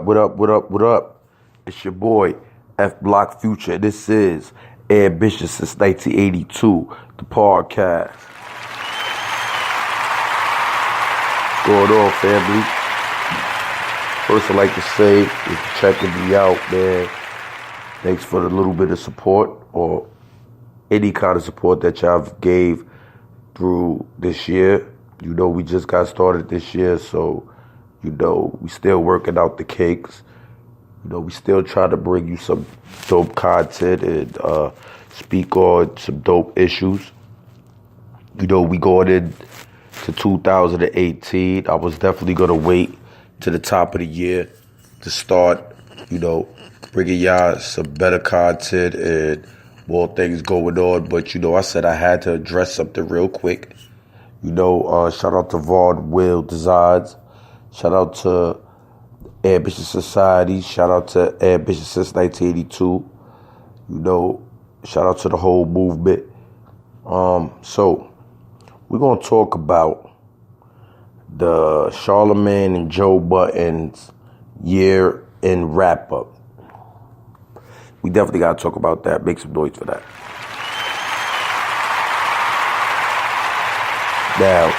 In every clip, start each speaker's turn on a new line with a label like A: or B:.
A: What up? It's your boy, F Block Future. This is Ambitious since 1982, the podcast. What's going on, family? First, I'd like to say, if you're checking me out, man, thanks for the little bit of support or any kind of support that y'all gave through this year. You know, we just got started this year, so, you know, we still working out the kinks. You know, we still trying to bring you some dope content and speak on some dope issues. You know, we going in to 2018. I was definitely going to wait to the top of the year to start, you know, bringing y'all some better content and more things going on. But, you know, I said I had to address something real quick. You know, shout out to Vaughn Will Designs. Shout out to Ambitious Society. Shout out to Ambitious since 1982. You know, shout out to the whole movement. So, we're going to talk about the Chalamange and Joe Budden's year-end wrap-up. We definitely got to talk about that. Make some noise for that. Now,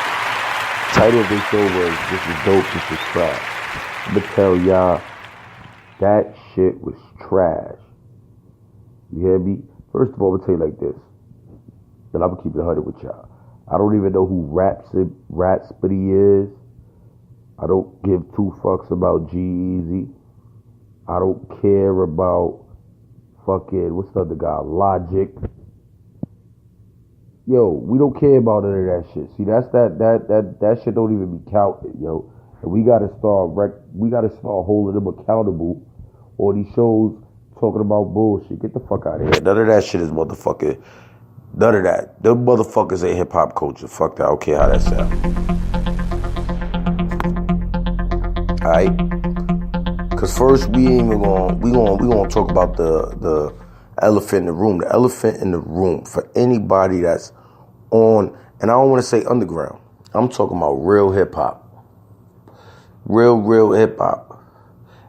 A: title of this show was "This is Dope, This is Trash." I'm going to tell y'all, that shit was trash. You hear me? First of all, I'm going to tell you like this, and I'm going to keep it 100 with y'all. I don't even know who Ratspity is. I don't give two fucks about G-Eazy. I don't care about fucking, what's the other guy, Logic. Yo, we don't care about any of that shit. See, that shit don't even be counted, yo. And we gotta start holding them accountable. All these shows talking about bullshit. Get the fuck out of here. None of that shit is motherfucking. None of that. Them motherfuckers ain't hip hop culture. Fuck that. I don't care how that sounds. Alright? Cause first we gonna talk about the elephant in the room. The elephant in the room for anybody that's on, and I don't want to say underground. I'm talking about real hip hop. Real hip hop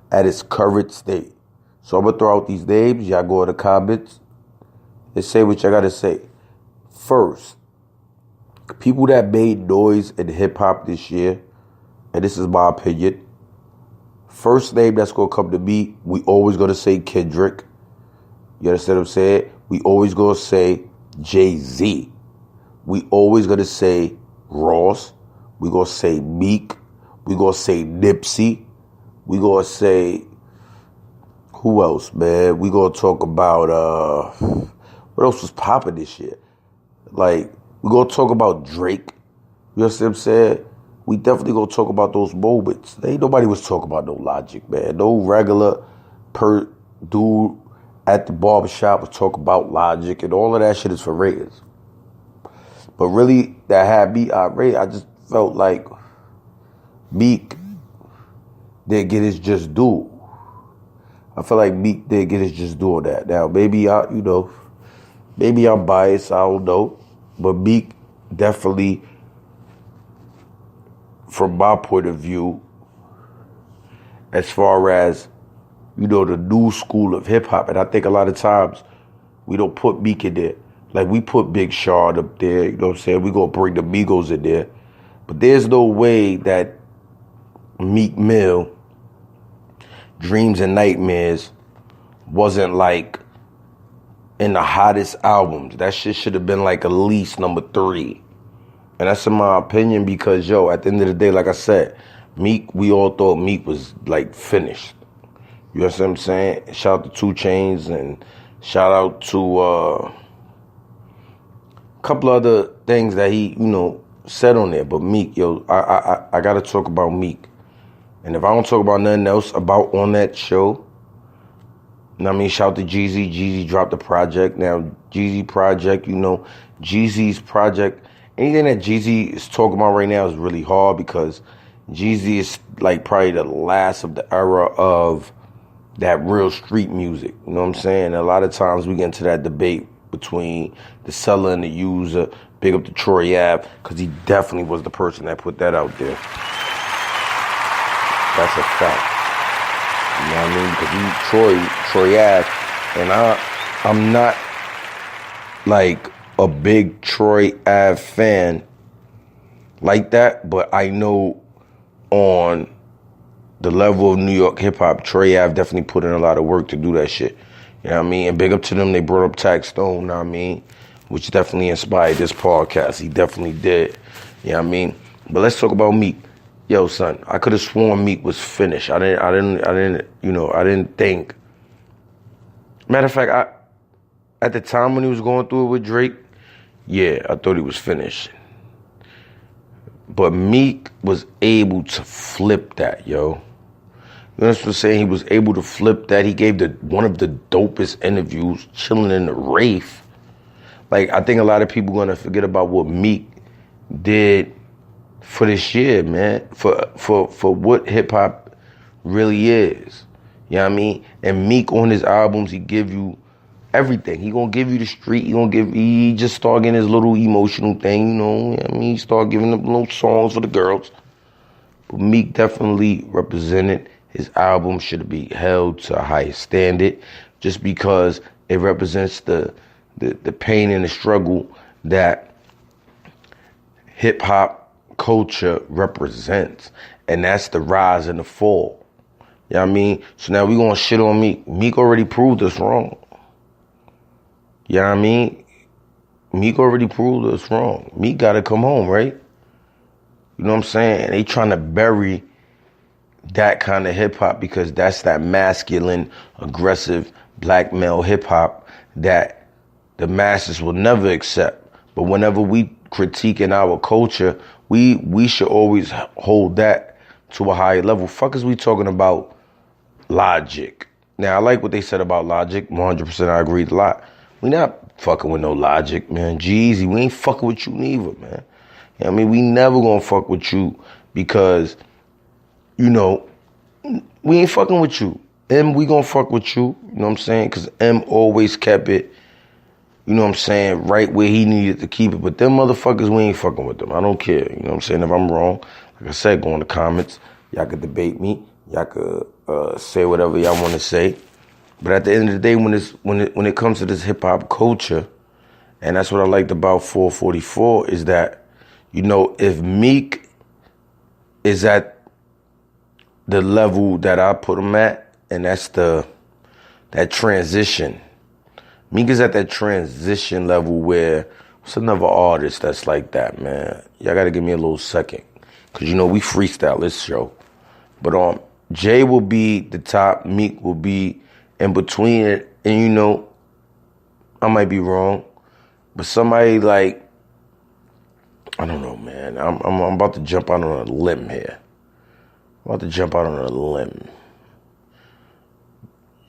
A: at its current state. So I'm gonna throw out these names. Y'all go in the comments and say what y'all gotta say. First, people that made noise in hip hop this year, and this is my opinion. First name that's gonna come to me, we always gonna say Kendrick. You understand what I'm saying? We always gonna say Jay-Z. We always gonna say Ross. We gonna say Meek. We gonna say Nipsey. We gonna say, who else, man? We gonna talk about, what else was popping this year? Like, we gonna talk about Drake. You understand what I'm saying? We definitely gonna talk about those moments. Ain't nobody was talking about no Logic, man. No regular dude at the barbershop was talking about Logic, and all of that shit is for ratings. But really, that had me irate. I just felt like Meek didn't get his just due. I feel like Meek didn't get his just due on that. Now, maybe I'm biased, I don't know. But Meek definitely, from my point of view, as far as, you know, the new school of hip hop, and I think a lot of times we don't put Meek in there. Like, we put Big Sean up there, you know what I'm saying? We gonna bring the Migos in there. But there's no way that Meek Mill, Dreams and Nightmares, wasn't like in the hottest albums. That shit should have been like at least number 3. And that's in my opinion because, yo, at the end of the day, like I said, Meek, we all thought Meek was like finished. You know what I'm saying? Shout out to 2 Chainz and shout out to a couple other things that he, you know, said on there. But Meek, yo, I got to talk about Meek. And if I don't talk about nothing else about on that show, you know what I mean? Shout out to Jeezy. Jeezy dropped the project. Now, Jeezy project, you know, Jeezy's project, anything that Jeezy is talking about right now is really hard because Jeezy is like probably the last of the era of that real street music. You know what I'm saying? And a lot of times we get into that debate between the seller and the user. Big up to Troy Ave, because he definitely was the person that put that out there. That's a fact. what I mean? Because Troy Ave, and I'm not like a big Troy Ave fan like that, but I know on the level of New York hip hop, Troy Ave definitely put in a lot of work to do that shit. You know what I mean? And big up to them, they brought up Tax Stone, you know what I mean? Which definitely inspired this podcast. He definitely did. You know what I mean? But let's talk about Meek. Yo, son, I could have sworn Meek was finished. I didn't think. Matter of fact, at the time when he was going through it with Drake, yeah, I thought he was finished. But Meek was able to flip that, yo. You know what I'm saying? He was able to flip that. He gave one of the dopest interviews, chilling in the Wraith. Like, I think a lot of people gonna forget about what Meek did for this year, man. For what hip hop really is. You know what I mean? And Meek on his albums, he give you everything. He gonna give you the street. He just start getting his little emotional thing, you know. I mean, he start giving them little songs for the girls. But Meek definitely represented. His album should be held to a higher standard, just because it represents the pain and the struggle that hip hop culture represents, and that's the rise and the fall. You know what I mean? So now we gonna shit on Meek. Meek already proved us wrong. You know what I mean? Meek already proved us wrong. Meek gotta come home, right? You know what I'm saying? They trying to bury that kind of hip hop because that's that masculine, aggressive, black male hip hop that the masses will never accept. But whenever we critique in our culture, we should always hold that to a higher level. Fuck is we talking about Logic? Now, I like what they said about Logic. 100% I agree a lot. We not fucking with no Logic, man. Jeezy, we ain't fucking with you neither, man. You know what I mean? We never gonna fuck with you because, you know, we ain't fucking with you. M, we gonna fuck with you. You know what I'm saying? Because M always kept it, you know what I'm saying, right where he needed to keep it. But them motherfuckers, we ain't fucking with them. I don't care. You know what I'm saying? If I'm wrong, like I said, go in the comments. Y'all could debate me. Y'all could say whatever y'all want to say. But at the end of the day, when it comes to this hip hop culture, and that's what I liked about 444 is that, you know, if Meek is at the level that I put him at, and that's that transition. Meek is at that transition level where, what's another artist that's like that, man? Y'all gotta give me a little second. Cause you know, we freestyle this show. But Jay will be the top, Meek will be in between it, and you know, I might be wrong, but somebody like, I don't know, man. I'm about to jump out on a limb here. I'm about to jump out on a limb.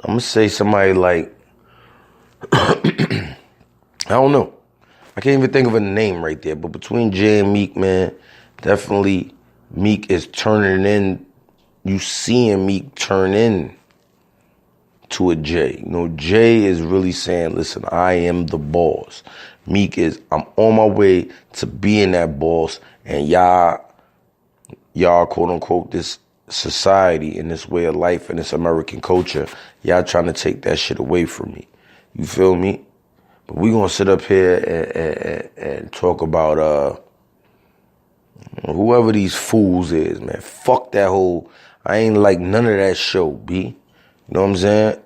A: I'm gonna say somebody like, I don't know. I can't even think of a name right there, but between Jay and Meek, man, definitely Meek is turning in. You seeing Meek turn in to a Jay. You know, Jay is really saying, listen, I am the boss. Meek is, I'm on my way to being that boss, and y'all quote unquote, this society and this way of life and this American culture, y'all trying to take that shit away from me. You feel me? But we gonna sit up here and talk about whoever these fools is, man. Fuck that whole, I ain't like none of that show, B. You know what I'm saying?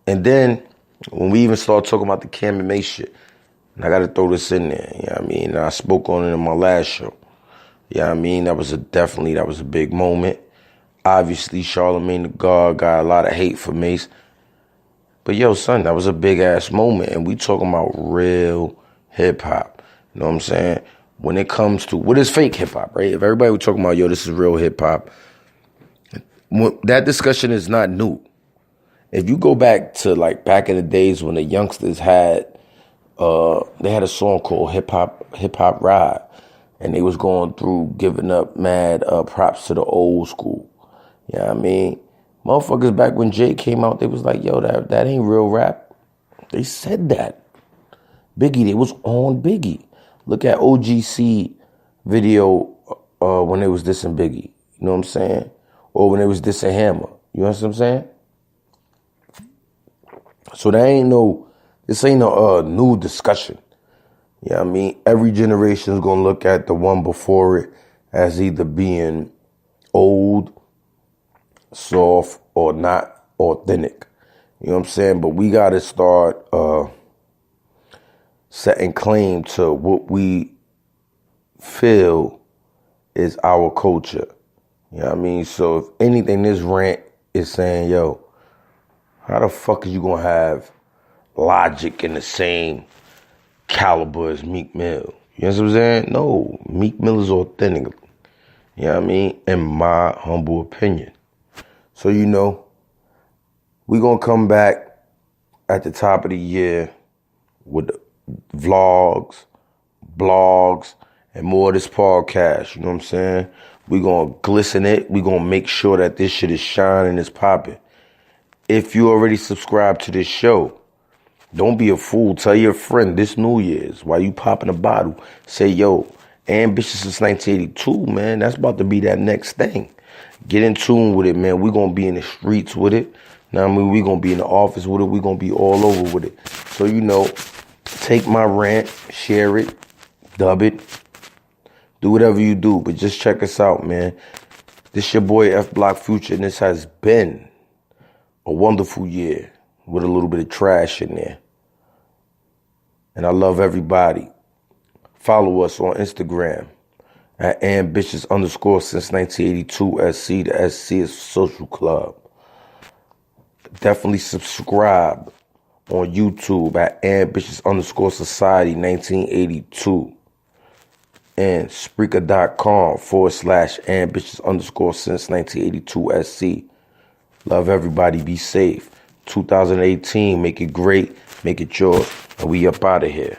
A: And then, when we even start talking about the Cam and May shit, and I gotta throw this in there, you know what I mean? And I spoke on it in my last show. You know what I mean? That was a big moment. Obviously, Charlamagne the God got a lot of hate for Mace. But yo, son, that was a big ass moment, and we talking about real hip hop. You know what I'm saying? When it comes to, what is fake hip hop, right? If everybody was talking about, yo, this is real hip hop, that discussion is not new. If you go back to like back in the days when the youngsters had, they had a song called Hip Hop Ride, and they was going through giving up mad props to the old school. You know what I mean? Motherfuckers back when Jay came out, they was like, yo, that ain't real rap. They said that. Biggie, they was on Biggie. Look at OGC video when they was dissing Biggie. You know what I'm saying? Or when they was dissing Hammer. You know what I'm saying? So this ain't no new discussion. You know what I mean? Every generation is going to look at the one before it as either being old, soft, or not authentic. You know what I'm saying? But we got to start setting claim to what we feel is our culture. You know what I mean? So if anything, this rant is saying, yo, how the fuck is you going to have Logic in the same caliber as Meek Mill? You know what I'm saying? No, Meek Mill is authentic. You know what I mean? In my humble opinion. So, we're going to come back at the top of the year with vlogs, blogs, and more of this podcast. You know what I'm saying? We're going to glisten it. We're going to make sure that this shit is shining, it's popping. If you already subscribed to this show, don't be a fool. Tell your friend this New Year's while you popping a bottle. Say, yo, Ambitious since 1982, man. That's about to be that next thing. Get in tune with it, man. We're going to be in the streets with it. Now, we're going to be in the office with it. We're going to be all over with it. So, take my rant, share it, dub it. Do whatever you do, but just check us out, man. This your boy F Block Future, and this has been a wonderful year with a little bit of trash in there. And I love everybody. Follow us on Instagram at ambitious_since 1982 SC. The SC is Social Club. Definitely subscribe on YouTube at ambitious_society 1982 and Spreaker.com/ambitious_since 1982 SC. Love everybody. Be safe. 2018, make it great, make it yours, and we up out of here.